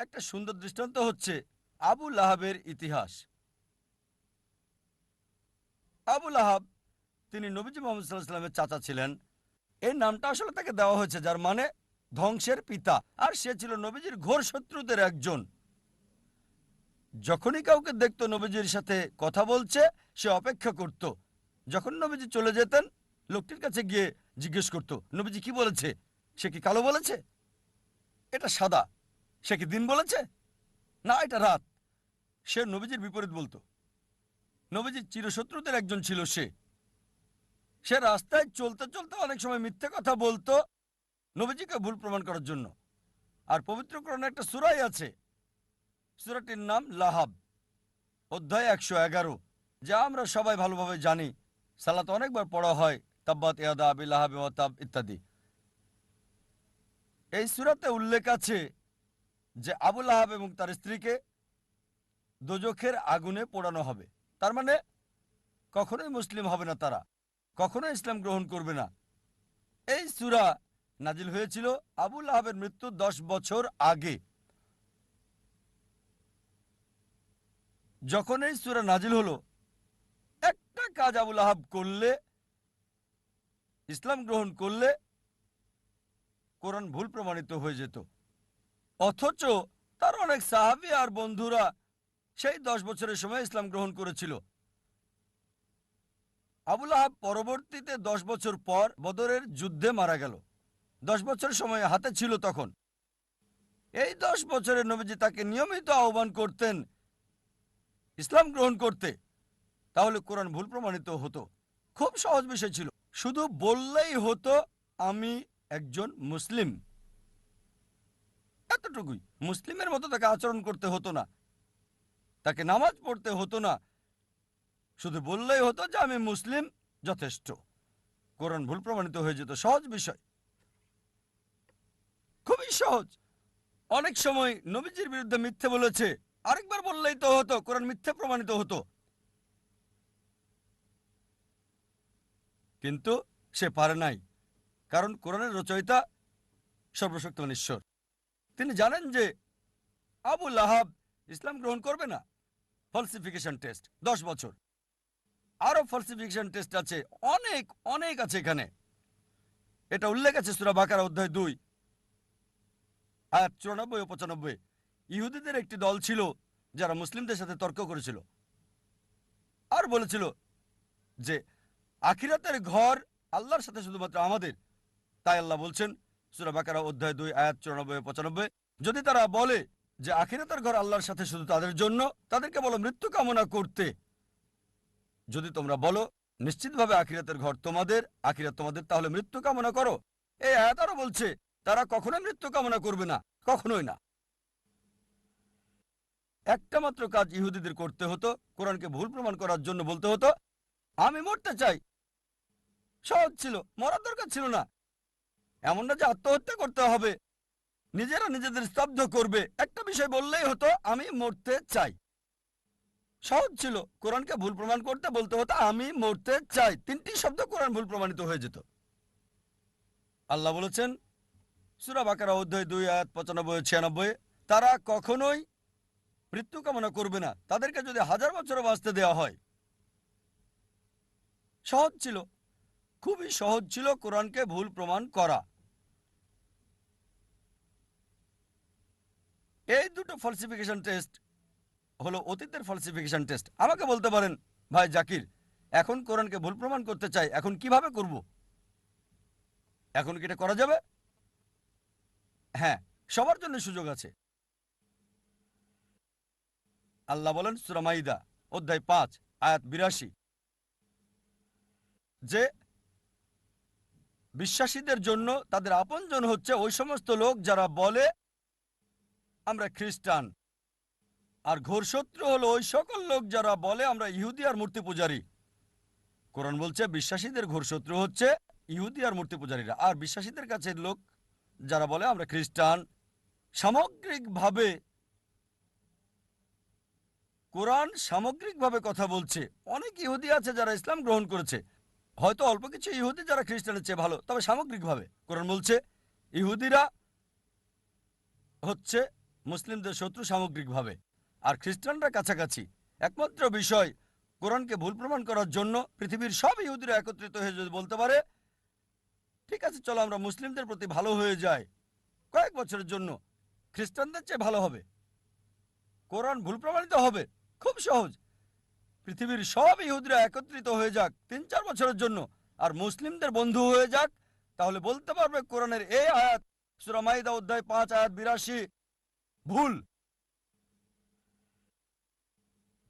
একটা সুন্দর দৃষ্টান্ত হচ্ছে আবু লাহাবের ইতিহাস। আবু লাহাব তিনি নবীজি মোহাম্মদ সাল্লাল্লাহু আলাইহি ওয়াসাল্লামের চাচা ছিলেন। এই নামটা আসলে তাকে দেওয়া হয়েছে, যার মানে ধ্বংসের পিতা। আর সে ছিল নবীজির ঘোর শত্রুদের একজন। যখনই কাউকে দেখতো নবীজির সাথে কথা বলছে, সে অপেক্ষা করত। যখন নবীজি চলে যেতেন, লোকটির কাছে গিয়ে জিজ্ঞেস করত, নবীজি কি বলেছে? সে কি কালো বলেছে? এটা সাদা। সে কি দিন বলেছে? না, এটা রাত। সে নবীজির বিপরীত বলতো। নবীজির চিরশত্রুদের একজন ছিল সে। সে রাস্তায় চলতে চলতে অনেক সময় মিথ্যে কথা বলতো নবীজিকে ভুল প্রমাণ করার জন্য। আর পবিত্র কোরআনে একটা সূরাই আছে, সূরাটির নাম লাহাব, অধ্যায় 111, যা আমরা সবাই ভালোভাবে জানি। সালাত অনেকবার পড়া হয়, তাব্বাত ইয়াদা আবি লাহাবি ওয়া তাব ইত্যাদি। এই সূরাতে উল্লেখ আছে যে আবু লাহাব এবং তার স্ত্রীকে দোজখের আগুনে পোড়ানো হবে। তার মানে কখনোই মুসলিম হবে না তারা, কখনোই ইসলাম গ্রহণ করবে না। এই সূরা নাজিল হয়েছিল আবু লাহাবের মৃত্যুর 10 বছর আগে। যখন এই সূরা নাজিল হলো, একটা কাজ আবু লাহাব করলে, ইসলাম গ্রহণ করলে কোরআন ভুল প্রমাণিত হয়ে যেত। অথচ তার অনেক সাহাবী আর বন্ধুরা সেই 10 বছরের সময় ইসলাম গ্রহণ করেছিল। আবু লাহাব পরবর্তীতে 10 বছর পর বদরের যুদ্ধে মারা গেল। 10 বছর সময় হাতে ছিল তখন। এই 10 বছরে নবীজি তাকে নিয়মিত আহ্বান করতেন ইসলাম গ্রহণ করতে, তাহলে কোরআন ভুল প্রমাণিত হতো। খুব সহজ বিষয় ছিল, শুধু বললেই হতো আমি একজন মুসলিম, এতটুকুই। মুসলিমের মতো তাকে আচরণ করতে হতো না, তাকে নামাজ পড়তে হতো না, শুধু বললেই হতো যে আমি মুসলিম, যথেষ্ট। কোরআন ভুল প্রমাণিত হয়ে যেত। সহজ বিষয়, খুবই সহজ। অনেক সময় নবীজির বিরুদ্ধে মিথ্যে বলেছে, আরেকবার বললেই তো হতো, কোরআন মিথ্যে প্রমাণিত হতো। কিন্তু সে পারে নাই, কারণ কোরআনের রচয়িতা সর্বশক্তিমান ঈশ্বর। তিনি জানেন যে আবু লাহাব ইসলাম গ্রহণ করবে না। ফলসিফিকেশন টেস্ট 10 বছর। আরো ফলসিফিকেশন টেস্ট আছে, অনেক অনেক আছে এখানে। এটা উল্লেখ আছে সূরা বাকারা অধ্যায় 2 আয়াত 94 ও 95। ইহুদিদের একটি দল ছিল যারা মুসলিমদের সাথে তর্ক করেছিল আর বলেছিল যে আখিরাতের ঘর আল্লাহর সাথে শুধুমাত্র আমাদের। তাই আল্লাহ বলছেন সূরা বাকারা অধ্যায় 2 আয়াত 94 ও 95, যদি তারা বলে যে আখিরাতের ঘর আল্লাহর সাথে শুধু তাদের জন্য, তাদেরকে বলো মৃত্যু কামনা করতে। যদি তোমরা বলো নিশ্চিতভাবে আখিরাতের ঘর তোমাদের, আখিরাত তোমাদের, তাহলে মৃত্যু কামনা করো। এই আয়াত আরো বলছে তারা কখনোই মৃত্যু কামনা করবে না, কখনোই না। একটা মাত্র কাজ ইহুদিদের করতে হতো, কোরআনকে ভুল প্রমাণ করার জন্য বলতে হতো আমি মরতে চাই। সহজ ছিল, মরার দরকার ছিল না। এমন না যে আত্মহত্যা করতে হবে, নিজেরা নিজেদের স্তব্ধ করবে। একটা বিষয় বললেই হতো আমি মরতে চাই। সহজ ছিল। কোরআনকে ভুল প্রমাণ করতে বলতে হতো আমি মরতে চাই। 3টি শব্দ কোরআন ভুল প্রমাণিত হয়ে যেত। আল্লাহ বলেছেন সূরা বাকারা অধ্যায় 2 আয়াত 95 ও 96, তারা কখনোই মৃত্যু কামনা করবে না, তাদেরকে যদি 1000 বছরও বাঁচতে দেওয়া হয়। সহজ ছিল, খুবই সহজ ছিল কোরআনকে ভুল প্রমাণ করা। এই দুটো ফলসিফিকেশন টেস্ট হলো অতীতের ফলসিফিকেশন টেস্ট। আমাকে বলতে পারেন ভাই জাকির, এখন কোরআনকে ভুল প্রমাণ করতে চাই, এখন কিভাবে করব? এখন কি এটা করা যাবে? হ্যাঁ, সবার জন্য সুযোগ আছে। আল্লাহ বলেন সূরা মাইদা অধ্যায় 5 আয়াত 82 যে বিশ্বাসীদের জন্য তাদের আপনজন হচ্ছে ওই সমস্ত লোক যারা বলে আমরা খ্রিস্টান, আর ঘোর শত্রু হলো ওই সকল লোক যারা বলে আমরা ইহুদি আর মূর্তি পূজারী। কোরআন বলছে বিশ্বাসীদের ঘোর শত্রু হচ্ছে ইহুদি আর মূর্তি পূজারীরা, আর বিশ্বাসীদের কাছে লোক যারা বলে আমরা খ্রিস্টান। সামগ্রিকভাবে কোরআন সামগ্রিকভাবে কথা বলছে। অনেক ইহুদি আছে যারা ইসলাম গ্রহণ করেছে, হয়তো অল্প কিছু ইহুদি যারা খ্রিস্টানের চেয়ে ভালো, তবে সামগ্রিকভাবে কোরআন বলছে ইহুদিরা হচ্ছে মুসলিমদের শত্রু সামগ্রিকভাবে, আর খ্রিস্টানরা কাছাকাছি। একমাত্র বিষয়, কোরআনকে ভুল প্রমাণ করার জন্য পৃথিবীর সব ইহুদিরা একত্রিত হয়ে যদি বলতে পারে, ঠিক আছে চলো আমরা মুসলিমদের প্রতি ভালো হয়ে যাই কয়েক বছরের জন্য, খ্রিস্টানদের চেয়ে ভালো হবে, কোরআন ভুল প্রমাণিত হবে, খুব সহজ। পৃথিবীর সব ইহুদিরা একত্রিত হয়ে যাক ৩-৪ বছরের জন্য, আর মুসলিমদের বন্ধু হয়ে যাক, তাহলে বলতে পারবে কোরআনের এই আয়াত সূরা মাইদা অধ্যায় ৫ আয়াত ৮২ ভুল।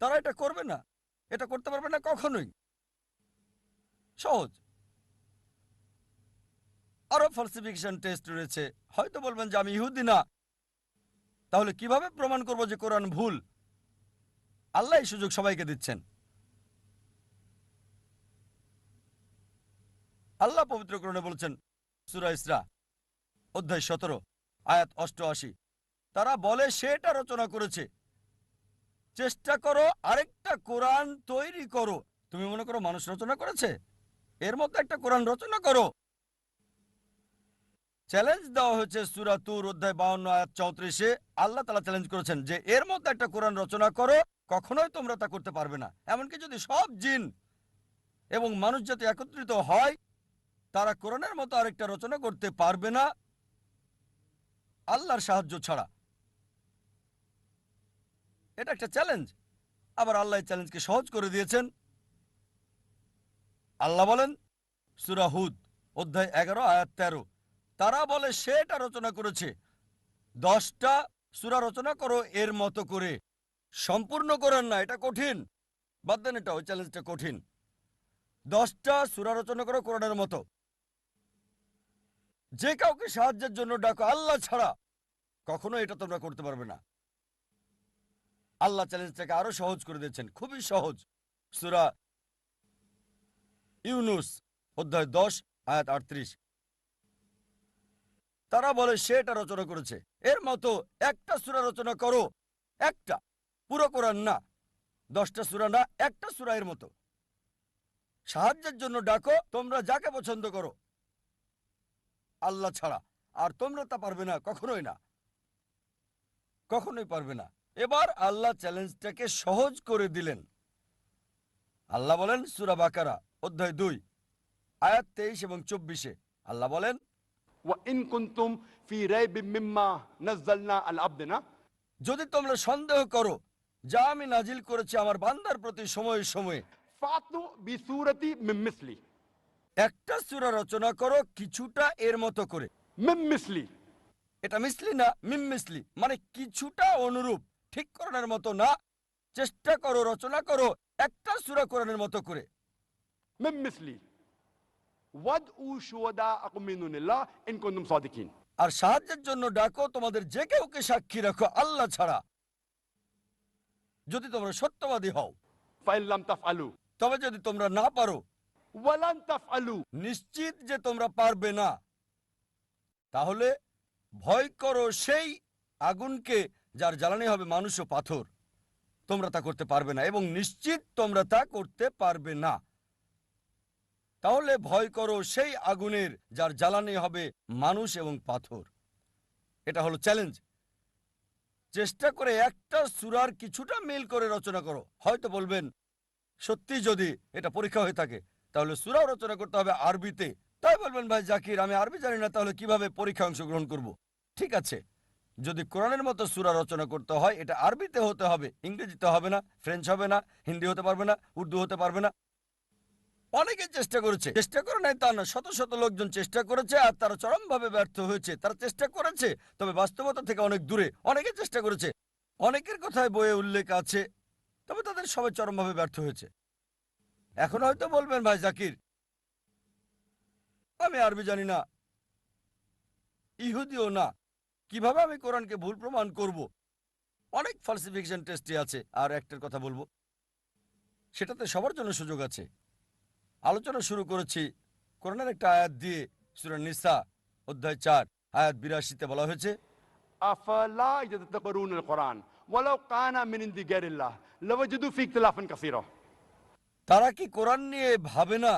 তারা এটা করবে না, এটা করতে পারবে না কখনোই। সহজ। আরো ফালসিফিকেশন টেস্ট রয়েছে। হয়তো বলবেন যে আমি ইহুদি না, তাহলে কিভাবে প্রমাণ করব যে কোরআন ভুল? আল্লাহ এই সুযোগ সবাইকে দিচ্ছেন। আল্লাহ পবিত্র কোরআনে বলছেন সূরা ইসরা অধ্যায় ১৭ আয়াত ৮৮, তারা বলে সেটা রচনা করেছে, চেষ্টা করো আরেকটা কোরআন তৈরি করো। তুমি মনে করো মানুষ রচনা করেছে? এর মতো একটা কোরআন রচনা করো। চ্যালেঞ্জ দেওয়া হয়েছে সূরা তুর অধ্যায় ৫২ আয়াত ৩৪-এ। আল্লাহ তাআলা চ্যালেঞ্জ করেছেন যে এর মতো একটা কোরআন রচনা করো, কখনোই তোমরা তা করতে পারবে না। এমনকি যদি সব জিন এবং মানুষ জাতি একত্রিত হয়, তারা কোরআনের মতো আরেকটা রচনা করতে পারবে না আল্লাহর সাহায্য ছাড়া। এটা একটা চ্যালেঞ্জ। আবার আল্লাহ এই চ্যালেঞ্জকে সহজ করে দিয়েছেন। আল্লাহ বলেন সূরা হুদ অধ্যায় ১১ আয়াত ১৩, তারা বলে সেটা রচনা করেছে, ১০টা সূরা রচনা করো এর মতো করে। সম্পূর্ণ কোরআন না, এটা কঠিন, বাদ দেন, এটা ওই চ্যালেঞ্জটা কঠিন। 10টা সূরা রচনা করো কোরআনের মতো। যে কাউকে সাহায্যের জন্য ডাকো আল্লাহ ছাড়া, কখনো এটা তোমরা করতে পারবে না। আল্লাহ চ্যালেঞ্জটাকে আরো সহজ করে দিয়েছেন, খুবই সহজ। সূরা ইউনুস অধ্যায় ১০ আয়াত ৩৮, তারা বলে সে এটা রচনা করেছে, এর মতো একটা সূরা রচনা করো। একটা, পুরো কোরআন না, 10টা সূরা না, একটা সূরা এর মতো। সাহায্যের জন্য ডাকো তোমরা যাকে পছন্দ করো আল্লাহ ছাড়া, আর তোমরা তা পারবে না, কখনোই না, কখনোই পারবে না। এবার আল্লাহ চ্যালেঞ্জটাকে সহজ করে দিলেন। আল্লাহ বলেন সূরা বাকারা অধ্যায় ২ আয়াত ২৩ এবং ২৪-এ, আল্লাহ বলেন وإن كنتم في ريب مما نزلنا على عبدنا যদি তোমরা সন্দেহ করো যা আমি নাজিল করেছি আমার বান্দার প্রতি সময়ে সময়ে, فأتوا بسورة من مثلي একটা সূরা রচনা করো কিছুটা এর মতো করে। من مثلي এটা মিসলি না, মিম মিসলি, মানে কিছুটা অনুরূপ, ঠিক কোরআনের মতো না। চেষ্টা করো, রচনা করো একটা সূরা কোরআনের মতো করে। من مثلي وادعوا شهداءكم من دون الله إن كنتم صادقين আর সাহায্যের জন্য ডাকো তোমাদের যে কেউকে সাক্ষী রাখো আল্লাহ ছাড়া, যদি তোমরা সত্যবাদী হও। فإن لم تفعلوا তবে যদি তোমরা না পারো, ولن تفعلوا নিশ্চিত যে তোমরা পারবে না, তাহলে ভয় করো সেই আগুনকে যার জ্বালানি হবে মানুষ ও পাথর। তোমরা তা করতে পারবে না এবং নিশ্চিত তোমরা তা করতে পারবে না। তাহলে ভয় করো সেই আগুনের যার জ্বালানি হবে মানুষ এবং পাথর। এটা হলো চ্যালেঞ্জ। চেষ্টা করে একটা সূরার কিছুটা মিল করে রচনা করো। হয়তো বলবেন সত্যি যদি এটা পরীক্ষা হয়ে থাকে তাহলে সূরাও রচনা করতে হবে আরবিতে। তাই বলবেন ভাই জাকির আমি আরবি জানি না, তাহলে কিভাবে পরীক্ষা অংশগ্রহণ করব? ঠিক আছে, যদি কোরআনের মতো সূরা রচনা করতে হয় এটা আরবিতে হতে হবে, ইংরেজিতে হবে না, ফ্রেঞ্চ হবে না, হিন্দি হতে পারবে না, উর্দু হতে পারবে না। অনেকে চেষ্টা করেছে, চেষ্টা করে নাই তা না, শত শত লোকজন চেষ্টা করেছে আর তারা চরমভাবে ব্যর্থ হয়েছে। তারা চেষ্টা করেছে তবে বাস্তবতা থেকে অনেক দূরে। অনেকে চেষ্টা করেছে, অনেকের কথায় বইয়ে উল্লেখ আছে, তবে তাদের সবাই চরমভাবে ব্যর্থ হয়েছে। এখন হয়তো বলবেন ভাই জাকির আমি আরবি জানি না, ইহুদিও না, কিভাবে আমি কোরআনকে ভুল প্রমাণ করব? অনেক ফালসিফিকেশন টেস্টে আছে। আর একটার কথা বলবো, সেটাতে সবার জন্য সুযোগ আছে। আলোচনা শুরু করেছি কোরআনের একটা আয়াত দিয়ে। সূরা নিসা অধ্যায় ৪ আয়াত ৮২-তে বলা হয়েছে أفلا يتدبرون القرآن ولو كان من عند غير الله لوجدوا فيه اختلافا كثيرا তারা কি কোরআন নিয়ে ভাবে না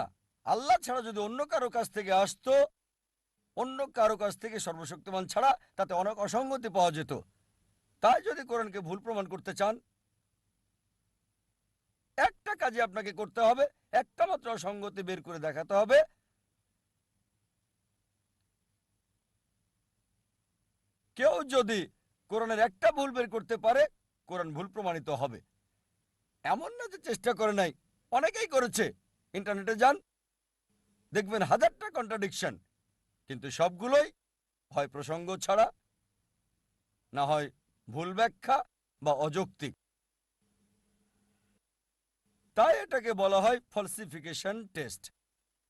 আল্লাহ ছাড়া যদি অন্য কারো কাছ থেকে আসতো, অন্য কারো কাছ থেকে সর্বশক্তিমান ছাড়া, তাতে অনেক অসঙ্গতি পাওয়া যেত। তাই যদি কোরআনকে ভুল প্রমাণ করতে চান, একটা কাজে আপনাকে করতে হবে, একটা মাত্র অসঙ্গতি বের করে দেখাতে হবে। কেউ যদি কোরআনের একটা ভুল বের করতে পারে, কোরআন ভুল প্রমাণিত হবে। এমন না যে চেষ্টা করে নাই, অনেকেই করেছে। ইন্টারনেটে যান, দেখবেন হাজারটা কন্ট্রাডিকশন, কিন্তু সবগুলোই হয় প্রসঙ্গ ছাড়া, না হয় ভুল ব্যাখ্যা বা অযৌক্তিক। তাই এটাকে বলা হয় ফলসিফিকেশন টেস্ট।